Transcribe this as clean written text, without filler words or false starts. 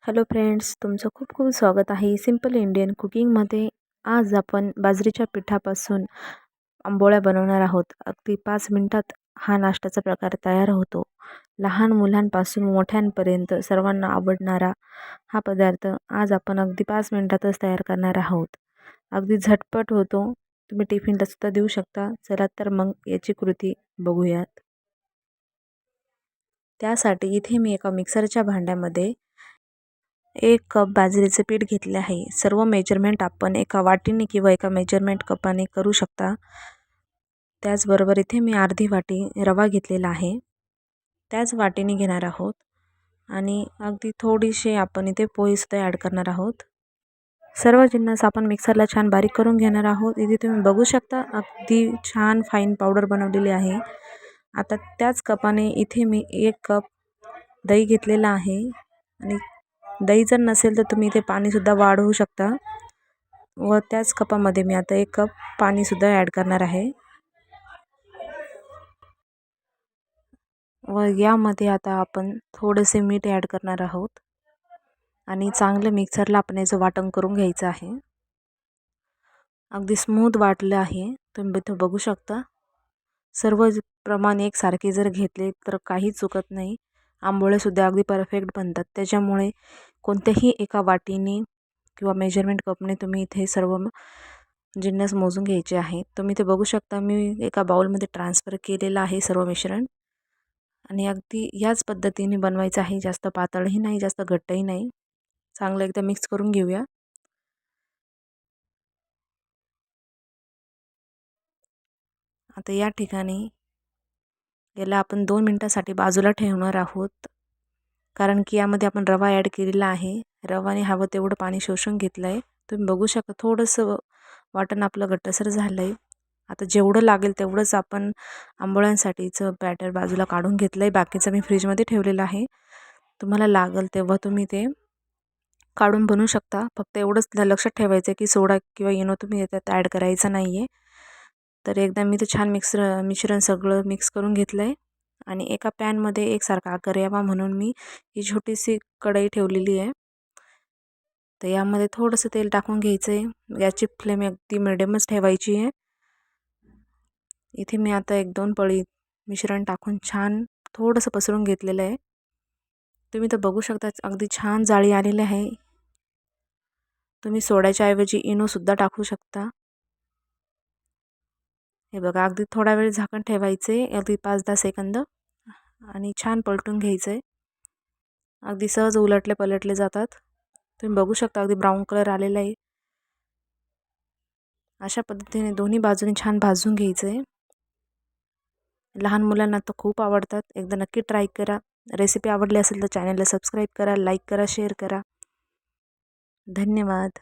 Hello friends, तुमचं खूप खूप स्वागत आहे सिंपल इंडियन कुकिंगमध्ये. आज आपण बाजरीच्या पिठापासून आंबोळ्या बनवणार आहोत. अगदी 5 मिनिटात हा नाश्त्याचा प्रकार तयार होतो. लहान मुलांपासून मोठ्यांपर्यंत सर्वांना आवडणारा हा पदार्थ आज आपण अगदी 5 मिनिटातच तयार करणार आहोत. अगदी झटपट होतो. तुम्ही टिफिनला सुद्धा देऊ शकता. चला तर मग याची कृती बघूयात. त्यासाठी इथे मी एका मिक्सरच्या भांड्यामध्ये 1 कप बाजरीचे पीठ घेतले आहे. सर्व मेजरमेंट आपण एका वाटीने किंवा एका मेजरमेंट कपाने करू शकता. त्याचबरोबर इथे मी अर्धी वाटी रवा घेतलेला आहे. त्याच वाटीने घेणार आहोत आणि अगदी थोडीशी आपण इथे पोहेसुद्धा ॲड करणार आहोत. सर्व जिन्नस आपण मिक्सरला छान बारीक करून घेणार आहोत. इथे तुम्ही बघू शकता अगदी छान फाईन पावडर बनवलेली आहे. आता त्याच कपाने इथे मी 1 कप दही घेतलेला आहे आणि दही जर नसेल तर तुम्ही इथे पाणीसुद्धा वाढवू शकता. व त्याच कपामध्ये मी आता 1 कप पाणीसुद्धा ॲड करणार आहे. व यामध्ये आता आपण थोडेसे मीठ ॲड करणार आहोत आणि चांगलं मिक्सरला आपण याचं वाटण करून घ्यायचं आहे. अगदी स्मूथ वाटलं आहे. तुम्ही इथं बघू शकता. सर्व प्रमाण एकसारखे जर घेतले तर काही चुकत नाही. आंबोळेसुद्धा अगदी परफेक्ट बनतात. त्याच्यामुळे कोणत्याही एका वाटीने किंवा मेजरमेंट कपने तुम्ही इथे सर्व जिन्नस मोजून घ्यायचे आहेत. तुम्ही इथे बघू शकता मी एका बाउलमध्ये ट्रान्सफर केलेलं आहे सर्व मिश्रण आणि अगदी याच पद्धतीने बनवायचं आहे. जास्त पातळही नाही, जास्त घट्टही नाही. चांगलं एकदा मिक्स करून घेऊया. आता या ठिकाणी याला आपण 2 मिनिटासाठी बाजूला ठेवणार आहोत. कारण की यामध्ये आपण रवा ॲड केलेला आहे. रवाने हवं तेवढं पाणी शोषून घेतलं आहे. तुम्ही बघू शकता थोडंसं वाटण आपलं घट्टसर झालं आहे. आता जेवढं लागेल तेवढंच आपण आंबोळ्यांसाठीचं बॅटर बाजूला काढून घेतलं आहे. बाकीचं मी फ्रीजमध्ये ठेवलेलं आहे. तुम्हाला लागेल तेव्हा तुम्ही ते काढून बनवू शकता. फक्त एवढंच लक्षात ठेवायचं आहे की सोडा किंवा इनो तुम्ही त्यात ॲड करायचं नाही आहे. तर एकदा मी ते छान मिश्रण सगळं मिक्स करून घेतलं आहे आणि एका पॅनमध्ये एकसारखा आकार यावा म्हणून मी ही छोटीशी कढई ठेवलेली आहे. तर यामध्ये थोडंसं तेल टाकून घ्यायचं आहे. गॅसची फ्लेम अगदी मिडियमच ठेवायची आहे. इथे मी आता 1-2 पळी मिश्रण टाकून छान थोडंसं पसरून घेतलेलं आहे. तुम्ही तर बघू शकता अगदी छान जाळी आलेली आहे. तुम्ही सोड्याच्या ऐवजी इनोसुद्धा टाकू शकता. हे बघा अगदी थोडा वेळ झाकण ठेवायचे अगदी 5-10 सेकंद आणि छान पलटून घ्यायचे. अगदी सहज उलटले पलटले जातात. तुम्ही बघू शकता अगदी ब्राऊन कलर आलेला आहे. अशा पद्धतीने दोन्ही बाजूने छान भाजून घ्यायचे. लहान मुलांना तर खूप आवडतात. एकदा नक्की ट्राय करा. रेसिपी आवडली असेल तर चॅनलला सबस्क्राईब करा, लाईक करा, शेअर करा. धन्यवाद.